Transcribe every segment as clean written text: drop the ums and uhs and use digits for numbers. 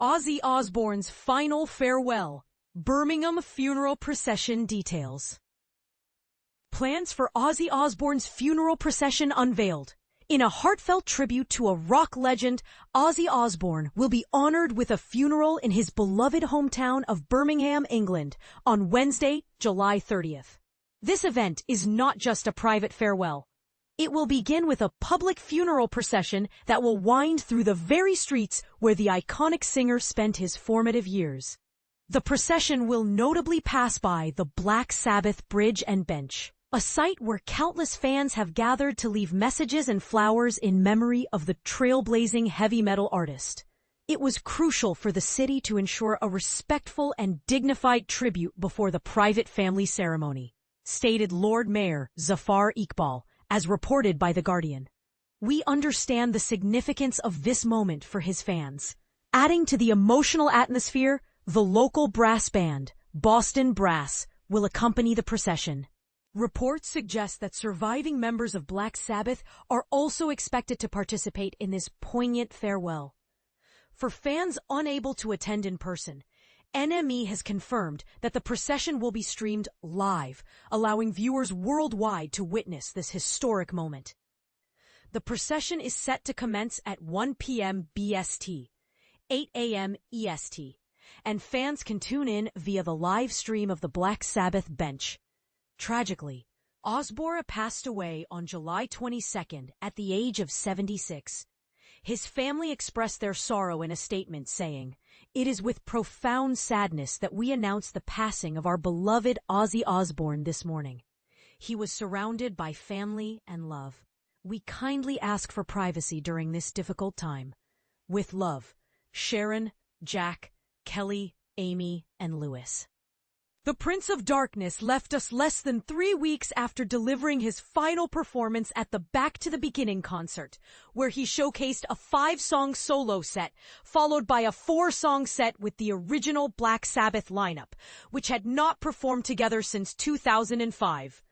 Ozzy Osbourne's final farewell. Birmingham funeral procession details. Plans for Ozzy Osbourne's funeral procession unveiled. In a heartfelt tribute to a rock legend, Ozzy Osbourne will be honored with a funeral in his beloved hometown of Birmingham, England, on Wednesday, July 30th. This event is not just a private farewell. It will begin with a public funeral procession that will wind through the very streets where the iconic singer spent his formative years. The procession will notably pass by the Black Sabbath Bridge and Bench, a site where countless fans have gathered to leave messages and flowers in memory of the trailblazing heavy metal artist. It was crucial for the city to ensure a respectful and dignified tribute before the private family ceremony, stated Lord Mayor Zafar Iqbal, as reported by The Guardian. We understand the significance of this moment for his fans. Adding to the emotional atmosphere, the local brass band, Boston Brass, will accompany the procession. Reports suggest that surviving members of Black Sabbath are also expected to participate in this poignant farewell. For fans unable to attend in person, NME has confirmed that the procession will be streamed live, allowing viewers worldwide to witness this historic moment. The procession is set to commence at 1 p.m. BST, 8 a.m. EST, and fans can tune in via the live stream of the Black Sabbath Bench. Tragically, Osbourne passed away on July 22nd at the age of 76. His family expressed their sorrow in a statement saying, "It is with profound sadness that we announce the passing of our beloved Ozzy Osbourne this morning. He was surrounded by family and love. We kindly ask for privacy during this difficult time. With love, Sharon, Jack, Kelly, Amy, and Lewis." The Prince of Darkness left us less than 3 weeks after delivering his final performance at the Back to the Beginning concert, where he showcased a 5-song solo set, followed by a 4-song set with the original Black Sabbath lineup, which had not performed together since 2005.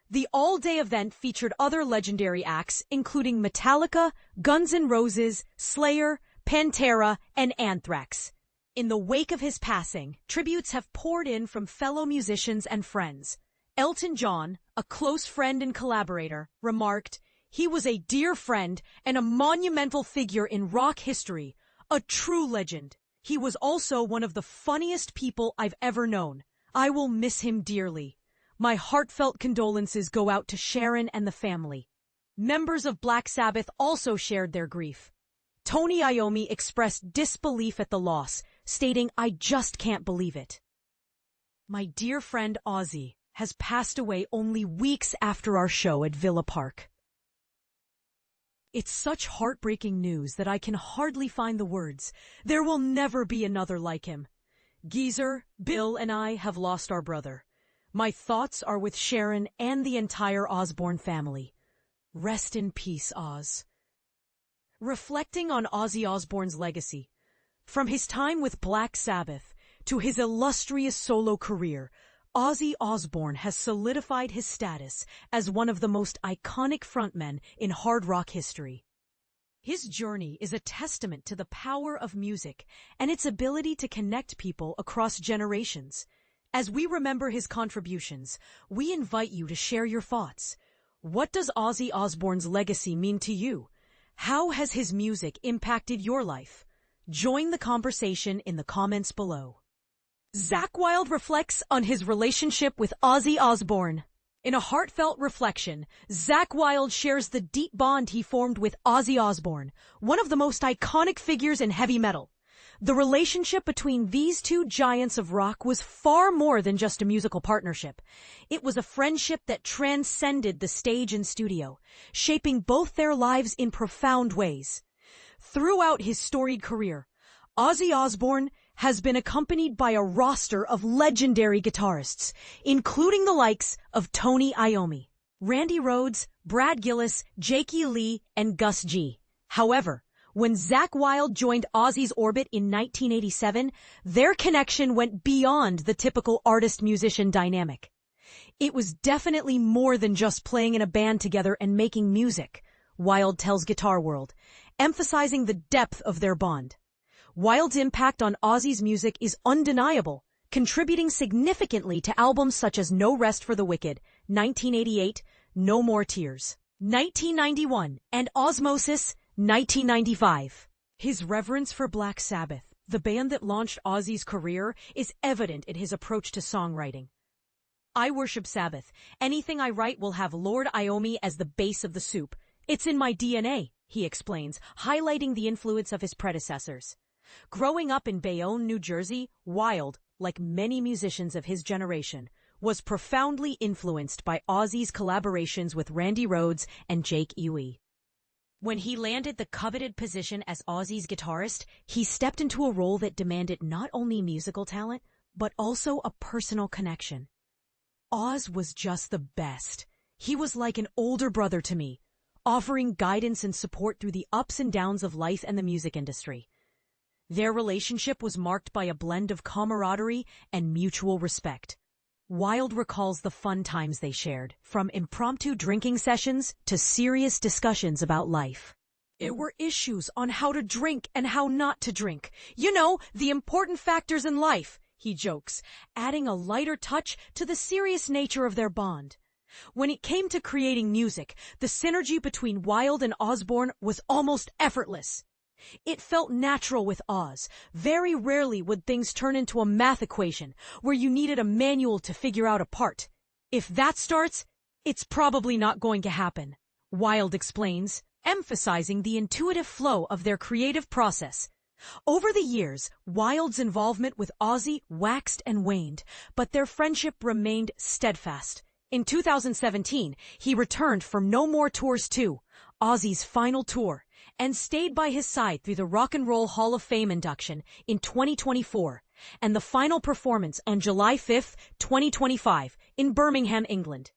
The all-day event featured other legendary acts, including Metallica, Guns N' Roses, Slayer, Pantera, and Anthrax. In the wake of his passing, tributes have poured in from fellow musicians and friends. Elton John, a close friend and collaborator, remarked, "He was a dear friend and a monumental figure in rock history, a true legend. He was also one of the funniest people I've ever known. I will miss him dearly. My heartfelt condolences go out to Sharon and the family." Members of Black Sabbath also shared their grief. Tony Iommi expressed disbelief at the loss, stating, "I just can't believe it. My dear friend Ozzy has passed away only weeks after our show at Villa Park. It's such heartbreaking news that I can hardly find the words. There will never be another like him. Geezer, Bill, and I have lost our brother. My thoughts are with Sharon and the entire Osbourne family. Rest in peace, Oz." Reflecting on Ozzy Osbourne's legacy, from his time with Black Sabbath to his illustrious solo career, Ozzy Osbourne has solidified his status as one of the most iconic frontmen in hard rock history. His journey is a testament to the power of music and its ability to connect people across generations. As we remember his contributions, we invite you to share your thoughts. What does Ozzy Osbourne's legacy mean to you? How has his music impacted your life? Join the conversation in the comments below. Zakk Wylde reflects on his relationship with Ozzy Osbourne. In a heartfelt reflection, Zakk Wylde shares the deep bond he formed with Ozzy Osbourne, one of the most iconic figures in heavy metal. The relationship between these two giants of rock was far more than just a musical partnership. It was a friendship that transcended the stage and studio, shaping both their lives in profound ways. Throughout his storied career, Ozzy Osbourne has been accompanied by a roster of legendary guitarists, including the likes of Tony Iommi, Randy Rhoads, Brad Gillis, Jakey Lee, and Gus G. However, when Zakk Wylde joined Ozzy's orbit in 1987, their connection went beyond the typical artist-musician dynamic. It was definitely more than just playing in a band together and making music, Wylde tells Guitar World, emphasizing the depth of their bond. Wylde's impact on Ozzy's music is undeniable, contributing significantly to albums such as No Rest for the Wicked, 1988, No More Tears, 1991, and Osmosis, 1995. His reverence for Black Sabbath, the band that launched Ozzy's career, is evident in his approach to songwriting. I worship Sabbath. Anything I write will have Lord Iommi as the base of the soup. It's in my DNA, he explains, highlighting the influence of his predecessors. Growing up in Bayonne, New Jersey, Wylde, like many musicians of his generation, was profoundly influenced by Ozzy's collaborations with Randy Rhoads and Jake Ely. When he landed the coveted position as Ozzy's guitarist, he stepped into a role that demanded not only musical talent, but also a personal connection. Oz was just the best. He was like an older brother to me, offering guidance and support through the ups and downs of life and the music industry. Their relationship was marked by a blend of camaraderie and mutual respect. Wylde recalls the fun times they shared, from impromptu drinking sessions to serious discussions about life. It were issues on how to drink and how not to drink. You know, the important factors in life, he jokes, adding a lighter touch to the serious nature of their bond. When it came to creating music, the synergy between Wylde and Osbourne was almost effortless. It felt natural with Oz. Very rarely would things turn into a math equation where you needed a manual to figure out a part. If that starts, it's probably not going to happen, Wylde explains, emphasizing the intuitive flow of their creative process. Over the years, Wylde's involvement with Ozzy waxed and waned, but their friendship remained steadfast. In 2017, he returned for No More Tours 2, Ozzy's final tour, and stayed by his side through the Rock and Roll Hall of Fame induction in 2024 and the final performance on July 5, 2025 in Birmingham, England.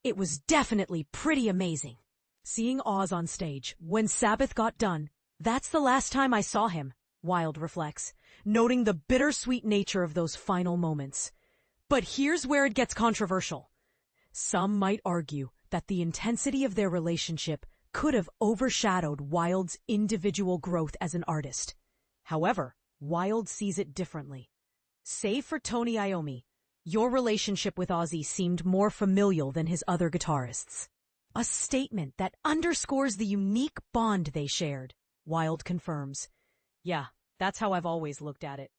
It was definitely pretty amazing. Seeing Oz on stage when Sabbath got done, that's the last time I saw him, Wylde reflects, noting the bittersweet nature of those final moments. But here's where it gets controversial. Some might argue that the intensity of their relationship could have overshadowed Wylde's individual growth as an artist. However, Wylde sees it differently. Save for Tony Iommi, your relationship with Ozzy seemed more familial than his other guitarists. A statement that underscores the unique bond they shared, Wylde confirms. Yeah, that's how I've always looked at it.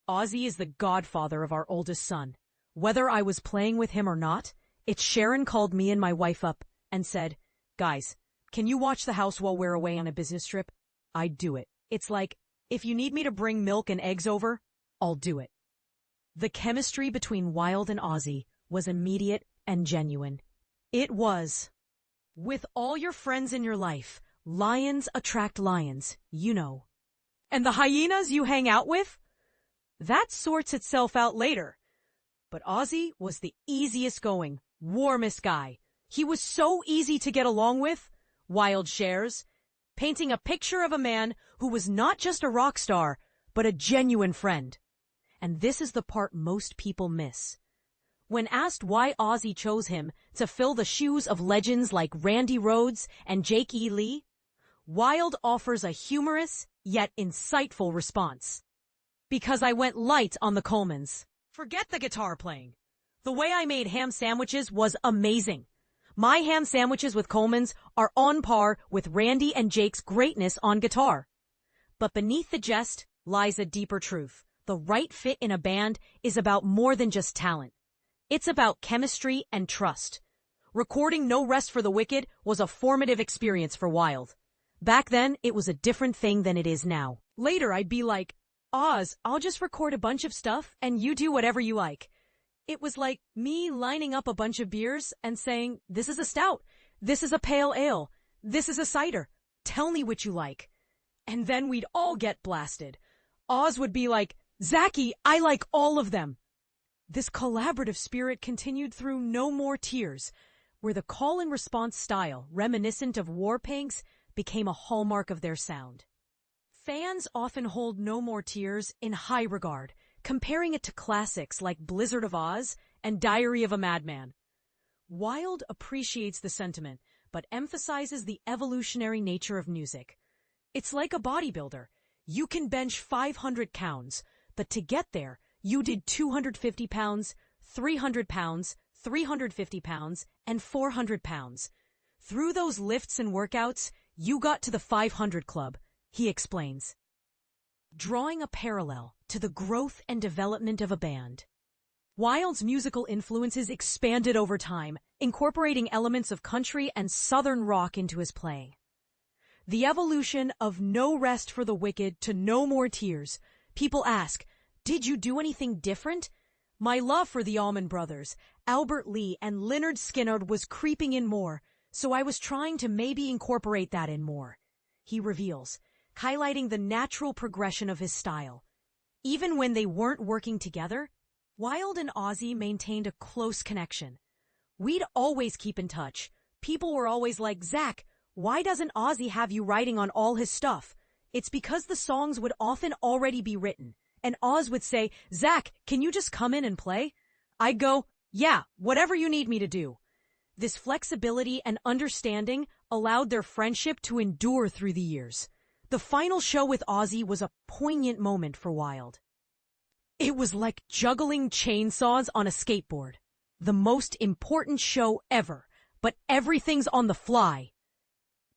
Ozzy is the godfather of our oldest son. Whether I was playing with him or not, it's Sharon called me and my wife up and said, "Guys, can you watch the house while we're away on a business trip?" I'd do it. It's like, if you need me to bring milk and eggs over, I'll do it. The chemistry between Wylde and Ozzy was immediate and genuine. It was. With all your friends in your life, lions attract lions, you know. And the hyenas you hang out with? That sorts itself out later. But Ozzy was the easiest going, warmest guy. He was so easy to get along with, Wylde shares, painting a picture of a man who was not just a rock star, but a genuine friend. And this is the part most people miss. When asked why Ozzy chose him to fill the shoes of legends like Randy Rhoads and Jake Ely, Wylde offers a humorous yet insightful response. Because I went light on the Colemans. Forget the guitar playing. The way I made ham sandwiches was amazing. My ham sandwiches with Colemans are on par with Randy and Jake's greatness on guitar. But beneath the jest lies a deeper truth. The right fit in a band is about more than just talent. It's about chemistry and trust. Recording No Rest for the Wicked was a formative experience for Wylde. Back then, it was a different thing than it is now. Later, I'd be like, "Oz, I'll just record a bunch of stuff and you do whatever you like." It was like me lining up a bunch of beers and saying, "This is a stout, this is a pale ale, this is a cider. Tell me what you like." And then we'd all get blasted. Oz would be like, "Zackie, I like all of them." This collaborative spirit continued through No More Tears, where the call and response style, reminiscent of Warpank's, became a hallmark of their sound. Fans often hold No More Tears in high regard, comparing it to classics like Blizzard of Oz and Diary of a Madman. Wylde appreciates the sentiment, but emphasizes the evolutionary nature of music. It's like a bodybuilder. you can bench 500 pounds, but to get there, you did 250 pounds, 300 pounds, 350 pounds, and 400 pounds. Through those lifts and workouts, you got to the 500 club, he explains, drawing a parallel to the growth and development of a band. Wylde's musical influences expanded over time, incorporating elements of country and southern rock into his playing. The evolution of No Rest for the Wicked to No More Tears. People ask, did you do anything different? My love for the Allman Brothers, Albert Lee, and Lynyrd Skynyrd was creeping in more, so I was trying to maybe incorporate that in more, he reveals, highlighting the natural progression of his style. Even when they weren't working together, Wylde and Ozzy maintained a close connection. We'd always keep in touch. People were always like, Zakk, why doesn't Ozzy have you writing on all his stuff? It's because the songs would often already be written, and Oz would say, Zakk, can you just come in and play? I'd go, yeah, whatever you need me to do. This flexibility and understanding allowed their friendship to endure through the years. The final show with Ozzy was a poignant moment for Wylde. It was like juggling chainsaws on a skateboard. The most important show ever, but everything's on the fly.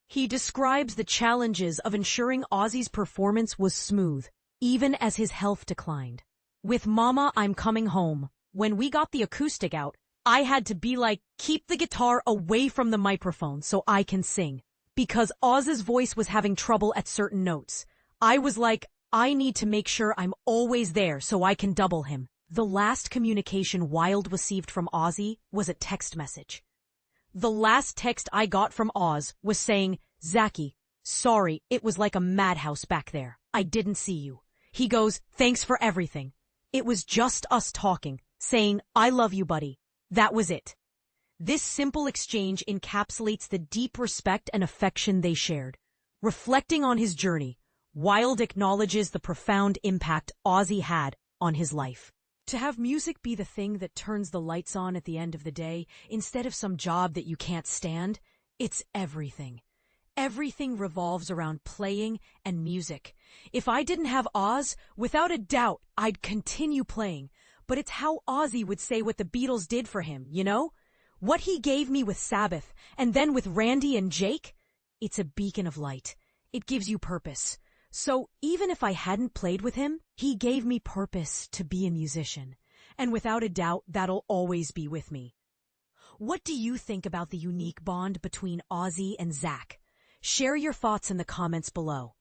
He describes the challenges of ensuring Ozzy's performance was smooth, even as his health declined. With Mama, I'm Coming Home, when we got the acoustic out, I had to be like, keep the guitar away from the microphone so I can sing. Because Oz's voice was having trouble at certain notes. I was like, I need to make sure I'm always there so I can double him. The last communication Wylde received from Ozzy was a text message. The last text I got from Oz was saying, Zackie, sorry, it was like a madhouse back there. I didn't see you. He goes, thanks for everything. It was just us talking, saying, I love you, buddy. That was it. This simple exchange encapsulates the deep respect and affection they shared. Reflecting on his journey, Wylde acknowledges the profound impact Ozzy had on his life. To have music be the thing that turns the lights on at the end of the day, instead of some job that you can't stand, it's everything. Everything revolves around playing and music. If I didn't have Oz, without a doubt, I'd continue playing. But it's how Ozzy would say what the Beatles did for him, you know? What he gave me with Sabbath, and then with Randy and Jake? It's a beacon of light. It gives you purpose. So even if I hadn't played with him, he gave me purpose to be a musician. And without a doubt, that'll always be with me. What do you think about the unique bond between Ozzy and Zakk? Share your thoughts in the comments below.